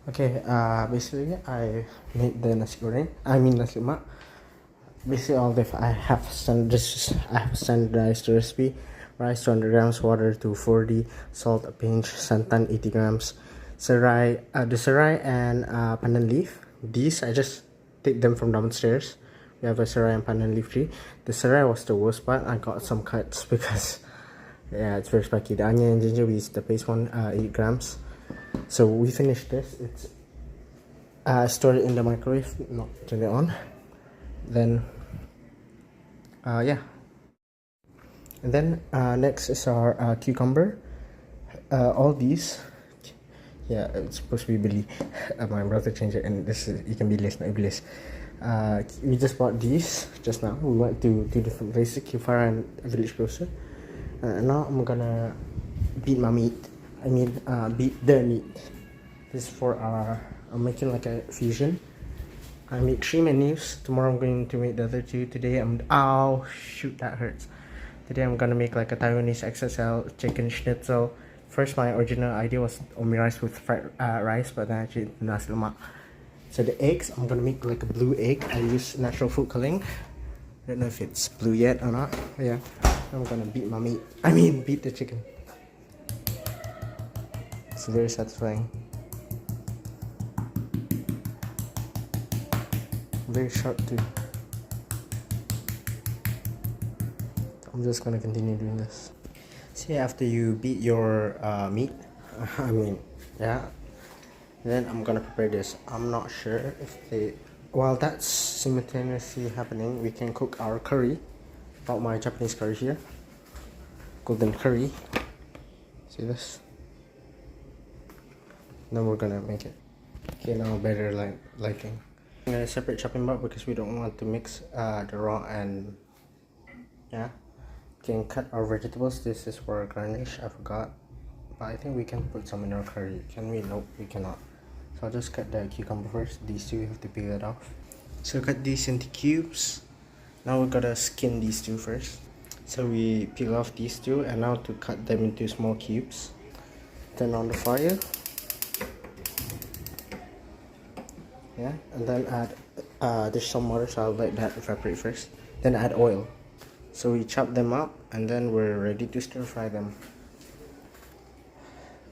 Okay, basically I made the nasi goreng. I mean nasi lemak. Basically all of I have standardized the recipe. Rice 200 grams, water 240, salt a pinch, santan 80 grams, the serai and pandan leaf. These I just take them from downstairs. We have a serai and pandan leaf tree. The serai was the worst part. I got some cuts because yeah, it's very spiky. The onion and ginger, we used the paste one, 8 grams. So we finished this. It's stored it in the microwave, not turn it on. Then yeah. And then next is our cucumber. All these, yeah, it's supposed to be Billy. My brother changed it, and this is, you can be less, not Iblis. We just bought these just now. We went to two different places, Kifara and Village Grocer. Now I'm gonna beat my meat. I mean, beat the meat. This is for our, I'm making like a fusion. I made 3 menus. Tomorrow I'm going to make the other 2. Today ow, shoot, that hurts. Today I'm gonna make like a Taiwanese XSL chicken schnitzel. First, my original idea was omurice with fried rice, but then actually nasi lemak. So the eggs, I'm gonna make like a blue egg. I use natural food coloring. I don't know if it's blue yet or not. But yeah, I'm gonna beat my meat. I mean, beat the chicken. It's very satisfying. Very sharp too. I'm just gonna continue doing this. See, after you beat your meat, I mean, yeah, then I'm gonna prepare this. I'm not sure if they, while that's simultaneously happening, we can cook our curry. About my Japanese curry here, golden curry. See this? Then we're gonna make it. Okay, now better lighting. I'm gonna separate chopping board because we don't want to mix the raw and yeah. Can cut our vegetables. This is for garnish. I forgot, but I think we can put some in our curry. Can we? Nope, we cannot. So I'll just cut the cucumber first. These two, we have to peel it off. So cut these into cubes. Now we gotta skin these two first. So we peel off these two, and now to cut them into small cubes. Turn on the fire. Yeah, and then add there's some water, so I'll let that evaporate first. Then add oil. So we chop them up, and then we're ready to stir fry them.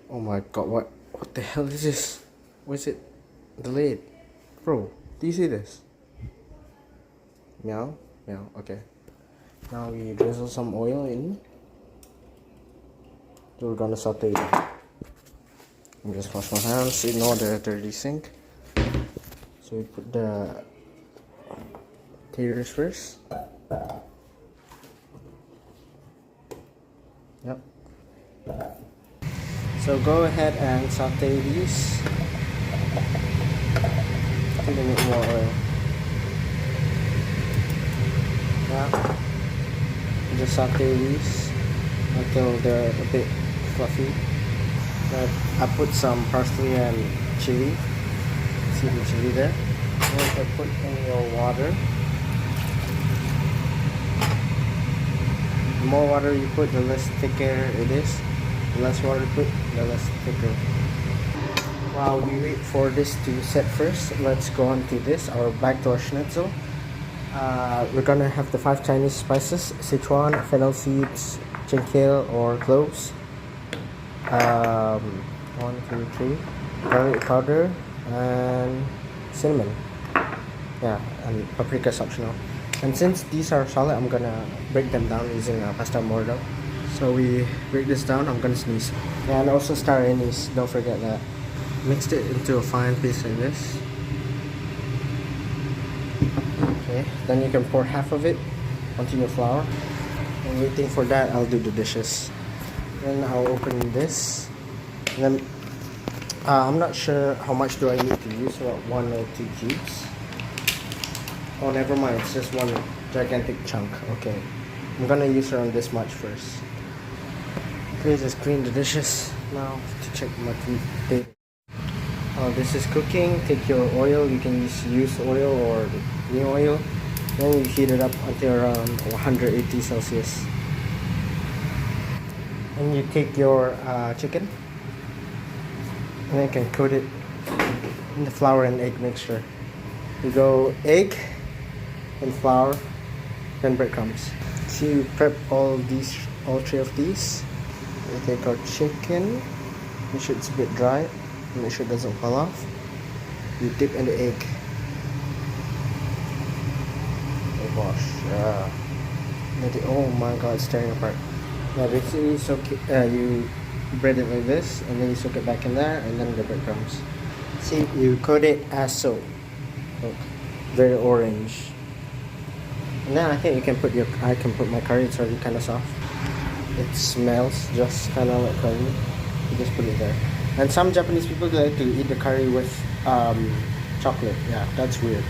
Oh my god, what the hell is this? What is it? The lid. Bro, do you see this? Meow? Meow, okay. Now we drizzle some oil in. So we're gonna saute it. I'm just wash my hands, ignore the dirty sink. So we put the taters first. Yep. So go ahead and saute these. I think they need more oil. Yeah. Just saute these until they're a bit fluffy. I put some parsley and chili. See the chili there? And put in your water. The more water you put, the less thicker it is. The less water you put, the less thicker. While we wait for this to set first, let's go on to this, back to our schnitzel. We're gonna have the 5 Chinese spices: Sichuan, fennel seeds, chinkill or cloves. 1, 2, 3. Garlic powder and cinnamon. Yeah, and paprika is optional. And since these are solid, I'm gonna break them down using a pasta mortar. So we break this down. I'm gonna sneeze. And also star anise. Don't forget that. Mixed it into a fine paste like this. Okay. Then you can pour half of it onto your flour. And waiting for that, I'll do the dishes. Then I'll open this. And then I'm not sure how much do I need to use. About 1 or 2 cubes. Oh, never mind, it's just one gigantic chunk. Okay, I'm gonna use around this much first. Okay, just clean the dishes now to check my tape. This is cooking. Take your oil, you can use used oil or new oil. Then you heat it up until around 180 Celsius. And you take your chicken, and then you can coat it in the flour and egg mixture. You go egg and flour, then breadcrumbs. So you prep all three of these. We take our chicken. Make sure it's a bit dry. Make sure it doesn't fall off. You dip in the egg. Oh gosh, yeah. Oh my god, it's tearing apart. Yeah, basically you bread it like this, and then you soak it back in there, and then the breadcrumbs. See, you coat it as so. Look, very orange. And then I think you can I can put my curry. It's already kind of soft. It smells just kind of like curry. You just put it there. And some Japanese people like to eat the curry with chocolate. Yeah, that's weird.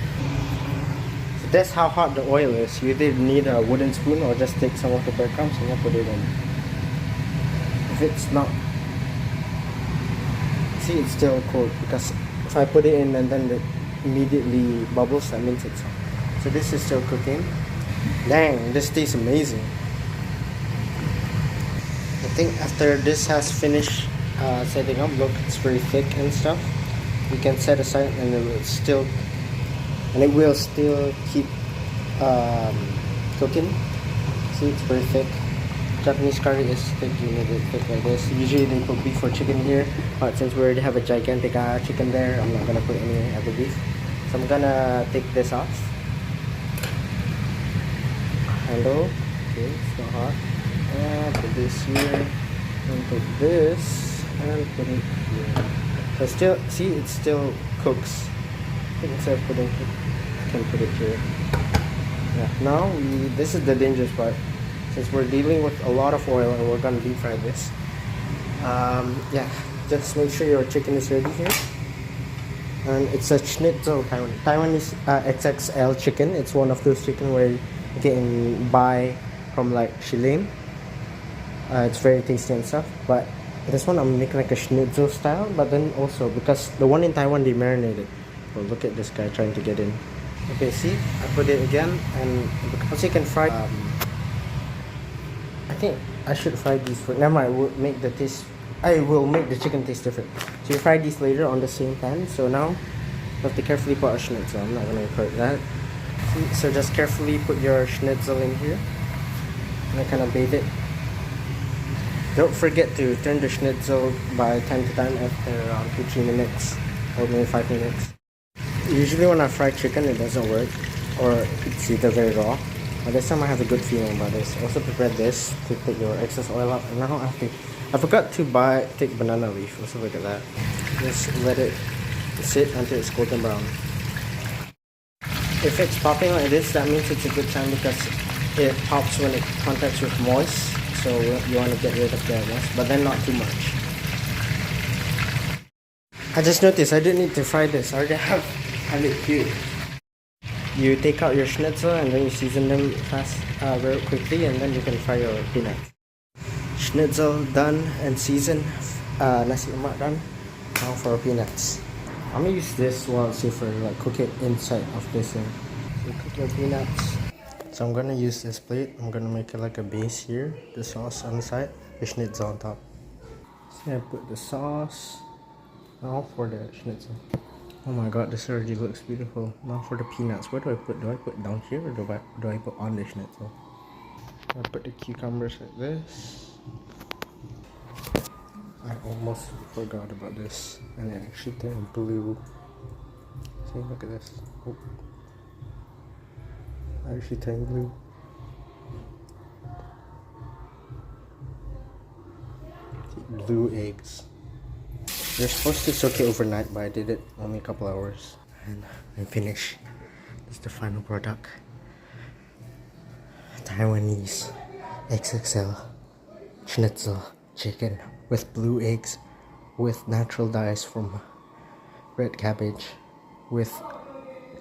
So that's how hot the oil is. You either need a wooden spoon or just take some of the breadcrumbs and then put it in. If it's not, see, it's still cold, because if I put it in and then it immediately bubbles, that means it's hot. So this is still cooking. Dang, this tastes amazing. I think after this has finished setting up, look, it's very thick and stuff. You can set aside, and it will still keep cooking. See, it's very thick. Japanese curry is thick. You need it thick like this. Usually they put beef or chicken here, but since we already have a gigantic chicken there, I'm not gonna put any other beef. So I'm gonna take this off. Handle. Okay, it's not hot. And put this here. And put this. And put it here. So still, see, it still cooks. I think instead of putting it, I can put it here. Yeah. Now this is the dangerous part. Since we're dealing with a lot of oil and we're gonna deep fry this. Yeah, just make sure your chicken is ready here. And it's a schnitzel Taiwanese XXL chicken. It's one of those chicken where you can buy from like Shilin. It's very tasty and stuff. But this one I'm making like a schnitzel style. But then also because the one in Taiwan they marinated. Oh, look at this guy trying to get in. Okay, see, I put it again, and because you can fry. I think I should fry these first. Never mind, I will make the chicken taste different. So you fry these later on the same pan. So now you have to carefully put a schnitzel. I'm not gonna record that. See? So just carefully put your schnitzel in here. And kind of bathe it. Don't forget to turn the schnitzel by time to time after around 2-3 minutes or maybe 5 minutes. Usually when I fry chicken it doesn't work, or it's either very raw. But this time I have a good feeling about this. Also prepare this to take your excess oil out. And now I forgot to take banana leaf. Also look at that. Just let it sit until it's golden brown. If it's popping like this, that means it's a good time because it pops when it contacts with moist. So you want to get rid of the moist, but then not too much. I just noticed I didn't need to fry this. I already have it here. You take out your schnitzel and then you season them very quickly, and then you can fry your peanuts. Schnitzel done and seasoned. Nasi lemak done. Now for our peanuts. I'm gonna use this while it's safer, like cook it inside of this thing. So cook your peanuts. So I'm gonna use this plate. I'm gonna make it like a base here. The sauce on the side, the schnitzel on top. So I put the sauce. Now for the schnitzel. Oh my god, this already looks beautiful. Now for the peanuts. Where do I put? Do I put down here or do I put on the schnitzel? I put the cucumbers like this. I almost forgot about this. And it actually turned blue. See, look at this. Oh. I actually turned blue. See, blue eggs. You're supposed to soak it overnight, but I did it only a couple hours. And I'm finished. This is the final product. Taiwanese XXL schnitzel chicken with blue eggs, with natural dyes from red cabbage, with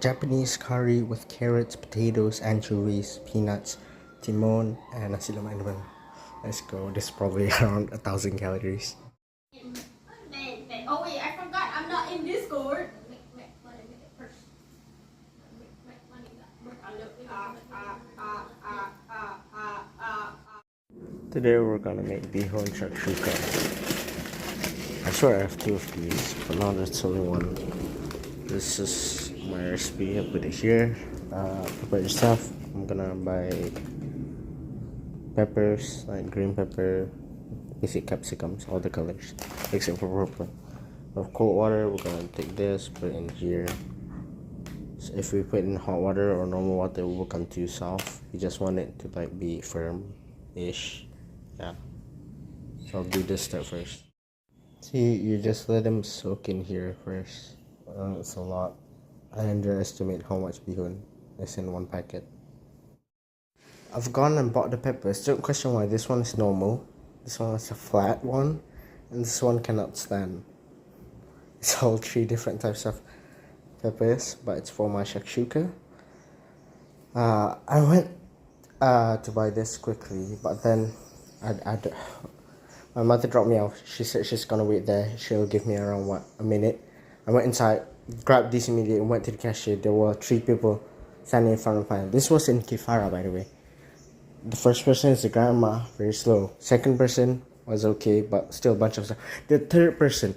Japanese curry with carrots, potatoes, anchovies, peanuts, timon, and nasi lemak. Let's go. This is probably around 1,000 calories. Oh wait, I forgot. I'm not in Discord. Today we're gonna make bihon shakshuka. I swear I have two of these, but now there's only one. This is my recipe. I put it here. Prepare yourself. I'm gonna buy peppers, like green pepper, basic capsicums, all the colors, except for purple. With cold water, we're gonna take this, put it in here. So if we put in hot water or normal water, it will become too soft. You just want it to like be firm-ish. Yeah. So I'll do this step first. See, you just let them soak in here first. It's a lot. I underestimate how much bihun is in one packet. I've gone and bought the peppers. Don't question why. This one is normal. This one is a flat one. And this one cannot stand. It's all three different types of peppers, but it's for my shakshuka. I went to buy this quickly, but then my mother dropped me off. She said she's gonna wait there. She'll give me around a minute. I went inside, grabbed this immediately, and went to the cashier. There were 3 people standing in front of me. This was in Kifara, by the way. The first person is the grandma, very slow. Second person was okay, but still a bunch of stuff. The third person,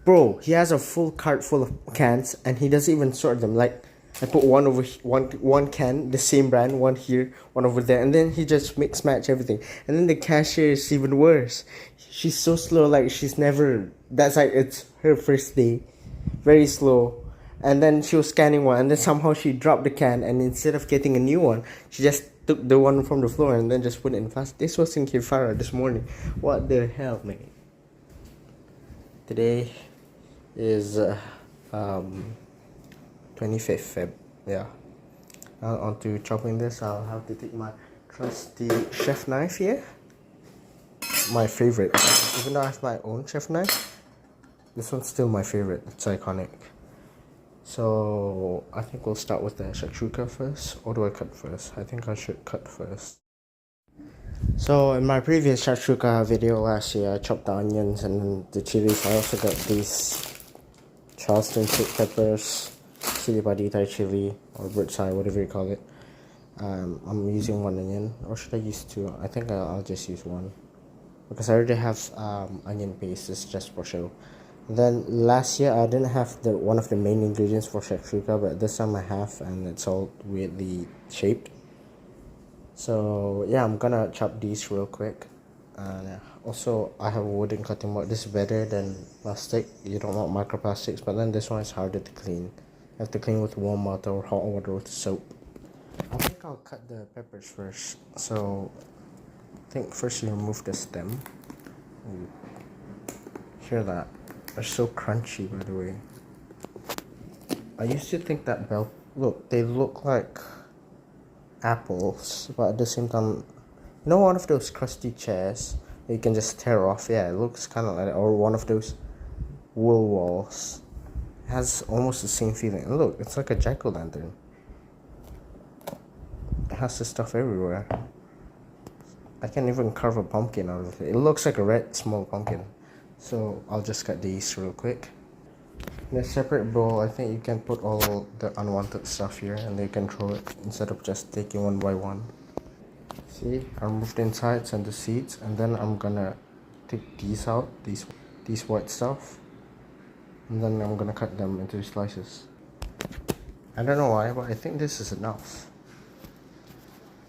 bro, he has a full cart full of cans, and he doesn't even sort them. Like, I put one over one can, the same brand, one here, one over there, and then he just mix match everything. And then the cashier is even worse. She's so slow, like she's never. That's like it's her first day, very slow. And then she was scanning one, and then somehow she dropped the can, and instead of getting a new one, she just took the one from the floor and then just put it in fast. This was in Kifara this morning. What the hell, man? Today is 25th Feb. Yeah. Now on to chopping this. I'll have to take my trusty chef knife here. My favorite. Even though I have my own chef knife, this one's still my favorite. It's iconic. So I think we'll start with the shakshuka first. Or do I cut first? I think I should cut first. So in my previous shakshuka video last year, I chopped the onions and the chilies. I also got these Charleston sweet peppers, chili padi Thai chili, or bird's eye, whatever you call it. I'm using 1 onion, or should I use 2? I think I'll just use 1, because I already have onion paste. It's just for show. Then last year I didn't have one of the main ingredients for shakshuka, but this time I have, and it's all weirdly shaped. So yeah, I'm gonna chop these real quick. And also I have a wooden cutting board. This is better than plastic. You don't want microplastics, but then this one is harder to clean. You have to clean with warm water or hot water with soap. I think I'll cut the peppers first. So I think first you remove the stem. Ooh. Hear that? They're so crunchy, by the way. I used to think that they look like apples, but at the same time, you know, one of those crusty chairs that you can just tear off. Yeah, it looks kind of like that. Or one of those wool walls. It has almost the same feeling. And look, it's like a jack-o'-lantern. It has this stuff everywhere. I can even carve a pumpkin out of it. It looks like a red small pumpkin. So I'll just cut these real quick. In a separate bowl, I think you can put all the unwanted stuff here, and then you can throw it instead of just taking one by one. See, I removed the insides and the seeds, and then I'm gonna take these out, these white stuff, and then I'm gonna cut them into slices. I don't know why, but I think this is enough.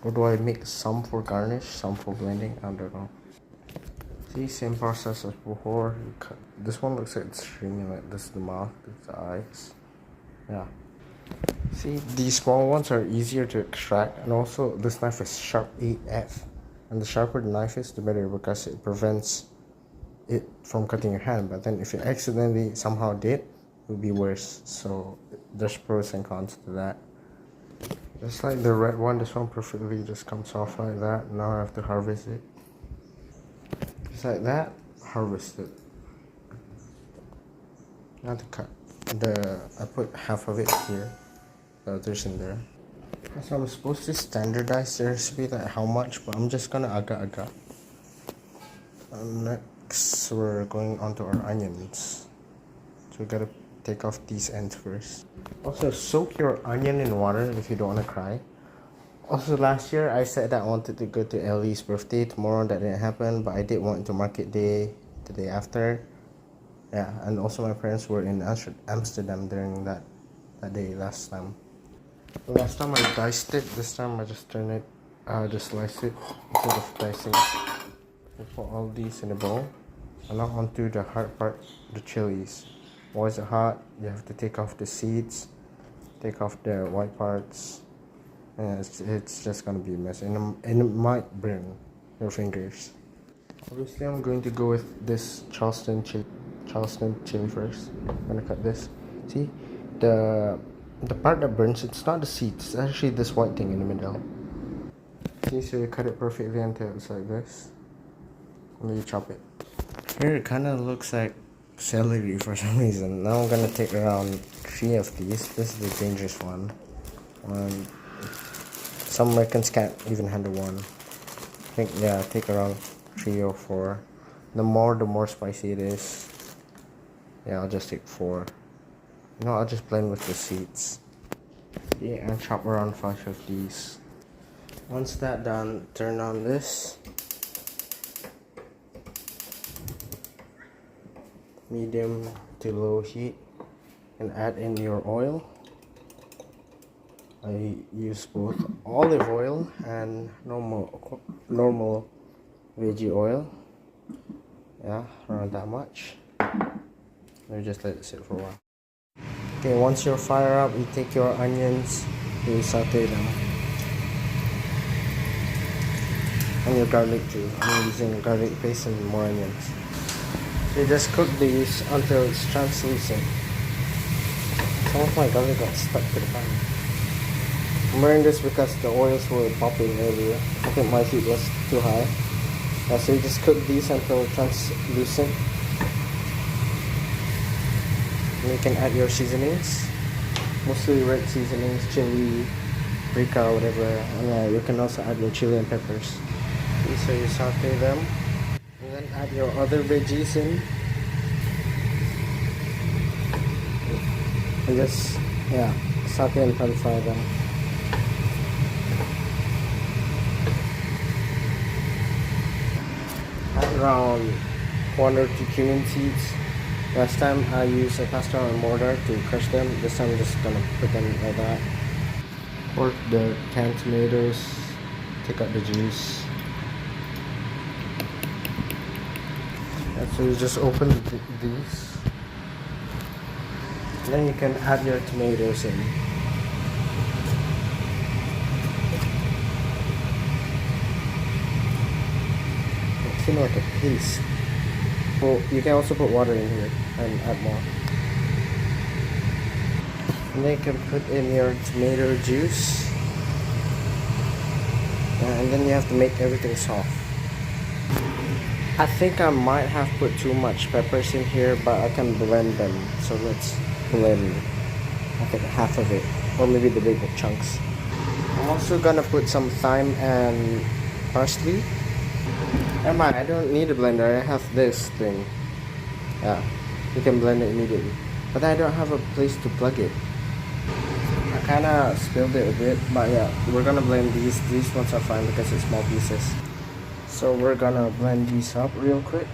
Or do I make some for garnish, some for blending? I don't know. See, same process as before. This one looks like it's streaming. Like this is the mouth, this is the eyes. Yeah. See, these small ones are easier to extract, and also this knife is sharp AF. And the sharper the knife is, the better, because it prevents it from cutting your hand. But then if you accidentally somehow did, it would be worse. So there's pros and cons to that. Just like the red one, this one perfectly just comes off like that. Now I have to harvest it. Just like that, harvest it. Now to cut. I put half of it here, the others in there. So I'm supposed to standardize the recipe, like how much, but I'm just gonna aga. Next, we're going on to our onions. So we gotta take off these ends first. Also, soak your onion in water if you don't want to cry. Also, last year I said that I wanted to go to Ellie's birthday tomorrow. That didn't happen, but I did want to market day the day after. Yeah, and also my parents were in Amsterdam during that day last time. Last time I diced it, this time I just turn it, just slice it instead of dicing. I put all these in a bowl. And now onto the hard part, the chilies. Why is it hot? You have to take off the seeds, take off the white parts, and it's just gonna be a mess, and it might burn your fingers. Obviously, I'm going to go with this Charleston chili first. I'm gonna cut this. See, the part that burns, it's not the seeds. It's actually this white thing in the middle. See, so you cut it perfectly until it's like this, and then you chop it. Here it kind of looks like celery for some reason. Now I'm gonna take around 3 of these. This is the dangerous one. Some Americans can't even handle one. I think, yeah, take around 3 or 4. The more spicy it is. Yeah, I'll just take 4. No, I'll just blend with the seeds. Yeah, and chop around 5 of these. Once that's done, turn on this. Medium to low heat, and add in your oil. I use both olive oil and normal veggie oil. Yeah, around that much. You just let it sit for a while. Okay, once you're fire up, you take your onions, you saute them, and your garlic too. I'm using garlic paste and more onions. You just cook these until it's translucent. Some of my garlic got stuck to the pan. I'm wearing this because the oils were popping earlier. I think my heat was too high. So you just cook these until translucent. And you can add your seasonings. Mostly red seasonings, chili, paprika, whatever. And you can also add your chili and peppers. Okay, so you saute them. And then add your other veggies in. And just, yeah, saute and pan fry them. Add around 1 or 2 cumin seeds. Last time I used a pestle and mortar to crush them. This time I'm just gonna put them like that. Or the canned tomatoes, take out the juice. And so you just open these. And then you can add your tomatoes in. It's kind of like a paste. Well, you can also put water in here and add more. And then you can put in your tomato juice. And then you have to make everything soft. I think I might have put too much peppers in here, but I can blend them. So let's blend, I think, half of it, or maybe the big chunks. I'm also gonna put some thyme and parsley. Never mind, I don't need a blender. I have this thing. Yeah, you can blend it immediately. But I don't have a place to plug it. I kinda spilled it a bit, but yeah, we're gonna blend these. These ones are fine because it's small pieces. So we're gonna blend these up real quick.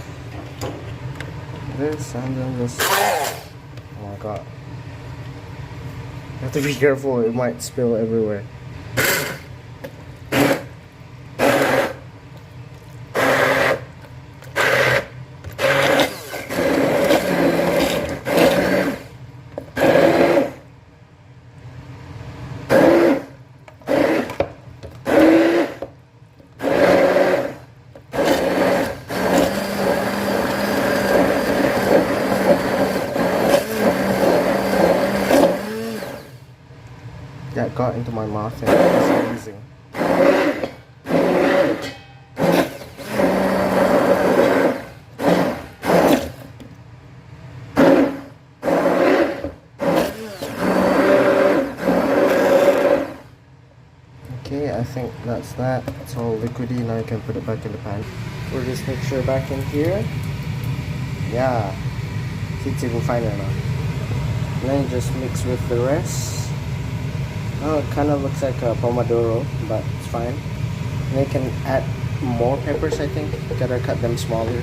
This and then this. Oh my god. You have to be careful, it might spill everywhere. That got into my mouth and it was amazing. Okay, I think that's that. It's all liquidy. Now you can put it back in the pan. Pour this mixture back in here. Yeah, it's even finer now. And then you just mix with the rest. Oh, it kind of looks like a pomodoro, but it's fine. And you can add more peppers, I think. You gotta cut them smaller.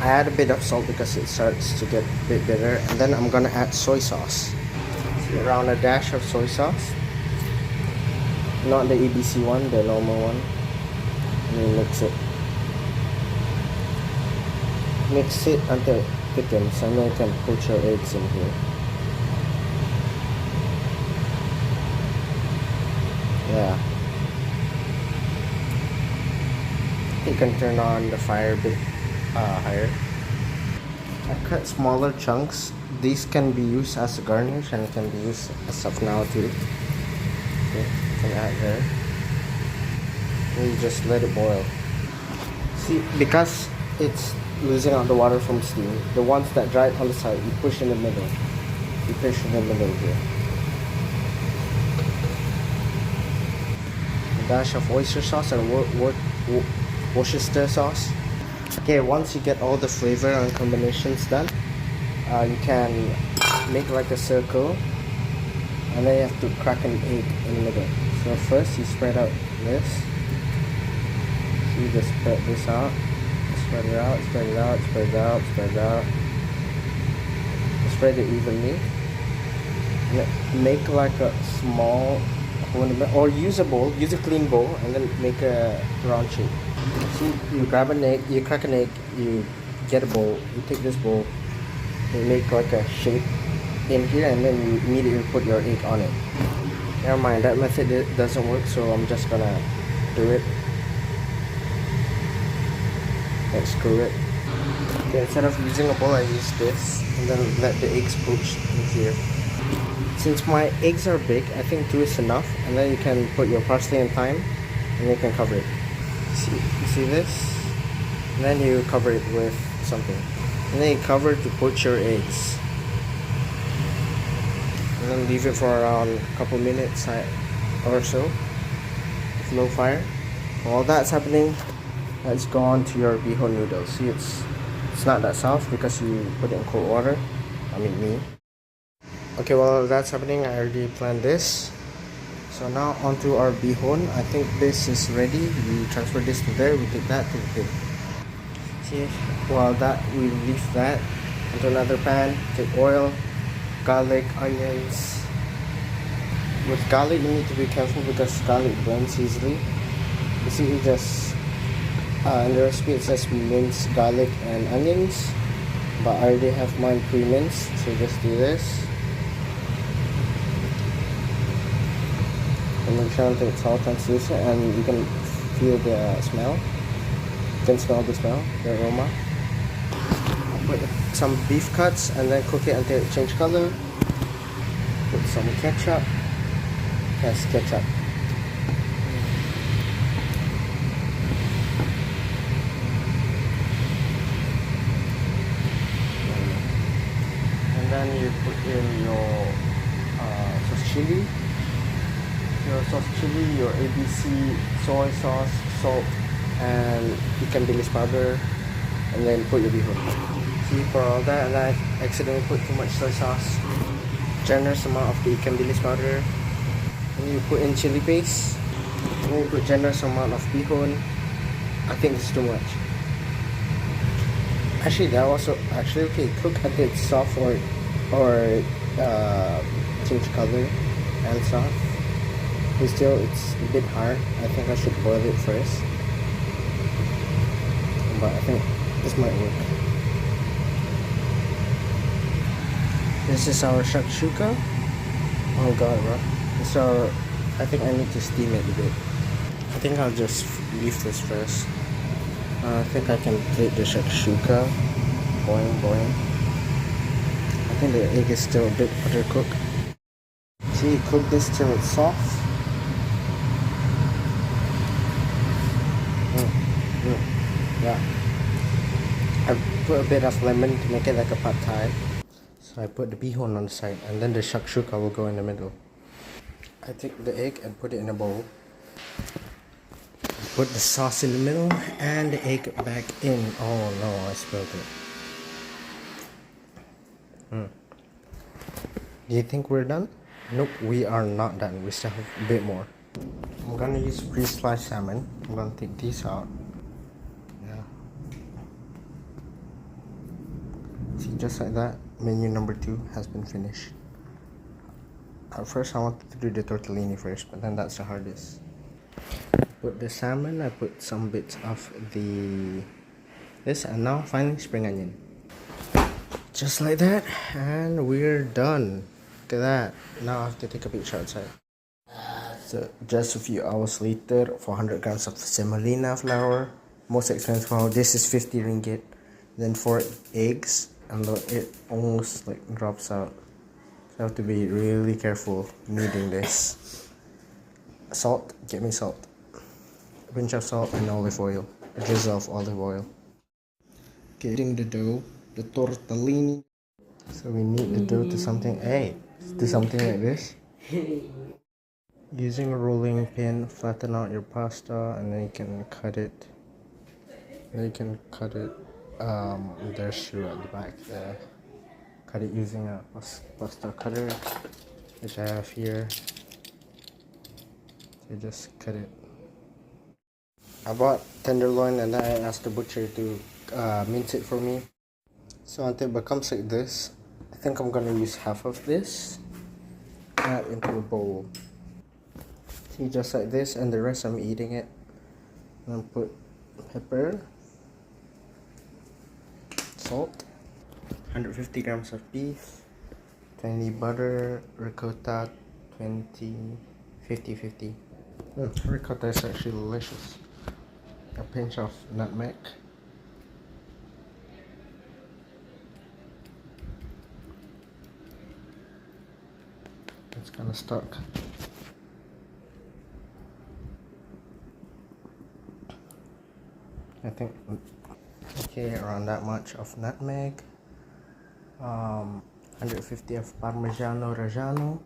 I add a bit of salt because it starts to get a bit bitter, and then I'm gonna add soy sauce. So around a dash of soy sauce, not the ABC one, the normal one. And you mix it until it thickens, and then you can put your eggs in here. Yeah. You can turn on the fire a bit higher. I cut smaller chunks. These can be used as a garnish and can be used as of now too. Okay, you can add there. And you just let it boil. See, because it's losing out the water from steam, the ones that dry on the side, you push in the middle. You push in the middle here. A dash of oyster sauce and Worcestershire sauce. Okay, once you get all the flavor and combinations done, you can make like a circle, and then you have to crack an egg in the middle. So first you spread out this. So you just spread this out, spread it out, spread it out, spread it out, spread it out. Spread it evenly. And make like a small hole in the middle, or use a bowl, use a clean bowl, and then make a round shape. So you grab an egg, you crack an egg, you get a bowl, you take this bowl, you make like a shape in here, and then you immediately put your egg on it. Never mind, that method doesn't work, so I'm just gonna do it. Let's screw it. Okay, instead of using a bowl, I use this, and then let the eggs poach in here. Since my eggs are big, I think 2 is enough, and then you can put your parsley and thyme, and you can cover it. You see this? And then you cover it with something. And then you cover to poach your eggs. And then leave it for around a couple minutes or so with low fire. While that's happening, let's go on to your bihon noodles. See, it's not that soft because you put it in cold water. I mean me. Okay, while that's happening, I already planned this. So now onto our bihon. I think this is ready. We transfer this to there. We take that to the pig. See, while that we leave that into another pan. Take oil, garlic, onions. With garlic, you need to be careful because garlic burns easily. You see, you just in the recipe it says mince garlic and onions, but I already have mine pre-minced. So just do this. And make sure that it's all translucent and you can feel the smell. You can smell the smell, the aroma. I'll put some beef cuts and then cook it until it changes color. Put some ketchup. Yes, ketchup. And then you put in your sauce chili. Your sauce chili, your ABC soy sauce, salt, and ikan bilis powder, and then put your bihon. See, for all that, and I accidentally put too much soy sauce. Generous amount of the ikan bilis powder. And you put in chili paste. And then you put generous amount of bihon. I think it's too much. Actually, that was actually okay. Cook until it's soft or change color and soft. But still, it's a bit hard. I think I should boil it first. But I think this might work. This is our shakshuka. Oh god, bro. This is our... I think I need to steam it a bit. I think I'll just leave this first. I think I can take the shakshuka. Boing. I think the egg is still a bit undercooked. See, cook this till it's soft. Yeah. I put a bit of lemon to make it like a pad thai. So I put the bihon on the side and then the shakshuka will go in the middle. I take the egg and put it in a bowl. Put the sauce in the middle and the egg back in. Oh no, I spilled it. Do you think we're done? Nope, we are not done. We still have a bit more. I'm gonna use pre-sliced salmon. I'm gonna take these out. Yeah. See, just like that, menu number 2 has been finished. At first I wanted to do the tortellini first, but then that's the hardest. Put the salmon, I put some bits of this, and now finally spring onion. Just like that, and we're done. Look at that. Now I have to take a picture outside. So just a few hours later, 400 grams of semolina flour, most expensive flour. This is 50 ringgit. Then 4 eggs, and look, it almost like drops out. So I have to be really careful kneading this. Salt, get me salt. A pinch of salt and olive oil. A drizzle of olive oil. Getting the dough, the tortellini. So we knead the dough to something. Hey, to something like this. Using a rolling pin, flatten out your pasta, and then you can cut it. Then you can cut it. There's shoe at the back there. Cut it using a pasta cutter, which I have here. So just cut it. I bought tenderloin, and then I asked the butcher to mince it for me. So until it becomes like this, I think I'm gonna use half of this, add into a bowl. See, just like this, and the rest I'm eating it. And then put pepper, salt, 150 grams of beef, 20 butter, ricotta, 20, 50. Ricotta is actually delicious. A pinch of nutmeg. It's kind of stuck. I think, okay, around that much of nutmeg. 150 of Parmigiano Reggiano.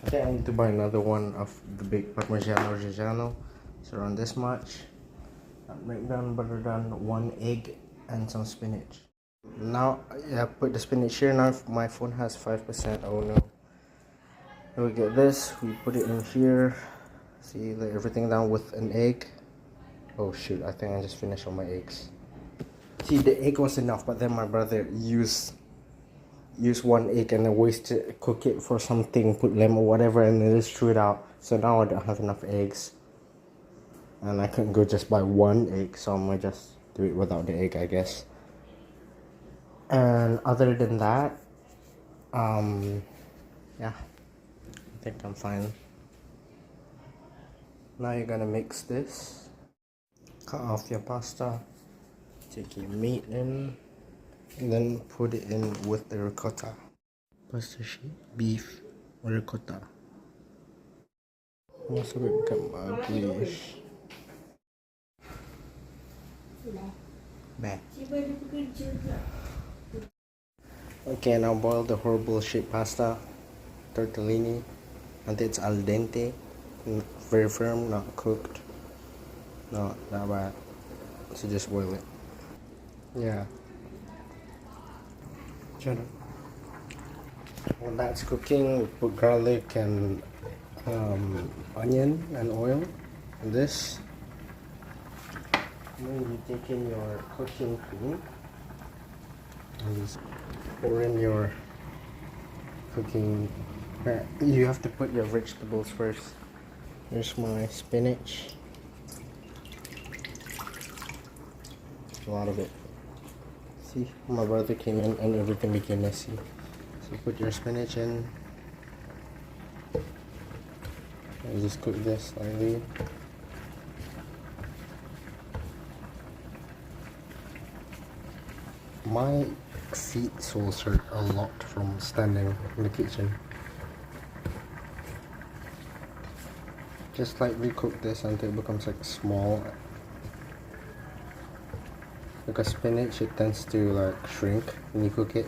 I think I need to buy another one of the big Parmigiano Reggiano. It's around this much. Break down, butter down, 1 egg, and some spinach. Now, yeah, put the spinach here. Now my phone has 5%. Oh no. We get this. We put it in here. See, lay everything down with an egg. Oh shoot! I think I just finished all my eggs. See, the egg was enough, but then my brother used 1 egg and then wasted, cook it for something, put lemon or whatever, and then just threw it out. So now I don't have enough eggs, and I couldn't go just buy 1 egg, so I might just do it without the egg, I guess. And other than that, yeah, I think I'm fine. Now you're gonna mix this. Cut off your pasta, take your meat in, and then put it in with the ricotta. Pasta sheet, beef, ricotta. Most of it become uglish. Bad. Okay, now boil the horrible shaped pasta, tortellini, until it's al dente, very firm, not cooked, not that bad. So just boil it. Yeah. Shut up. When that's cooking, put garlic and onion and oil in this. And then you take in your cooking cream and just pour in your cooking. You have to put your vegetables first. Here's my spinach. A lot of it. See, my brother came in and everything became messy. So put your spinach in. And just cook this slightly. My feet soles hurt a lot from standing in the kitchen. Just lightly cook this until it becomes like small. Because spinach, it tends to like shrink when you cook it.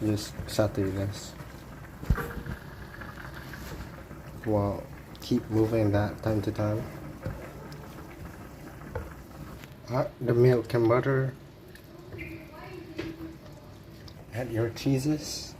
So just saute this. Well, keep moving that time to time. Add the milk and butter. Add your cheeses.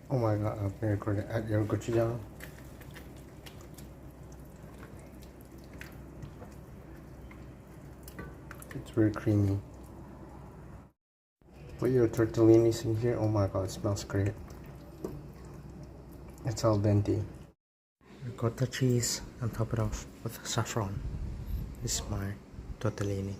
Oh my god, I'm very good at your gochujang. It's very creamy. Put your tortellinis in here. Oh my god, it smells great. It's al dente. Ricotta cheese and top it off with saffron. This is my tortellini.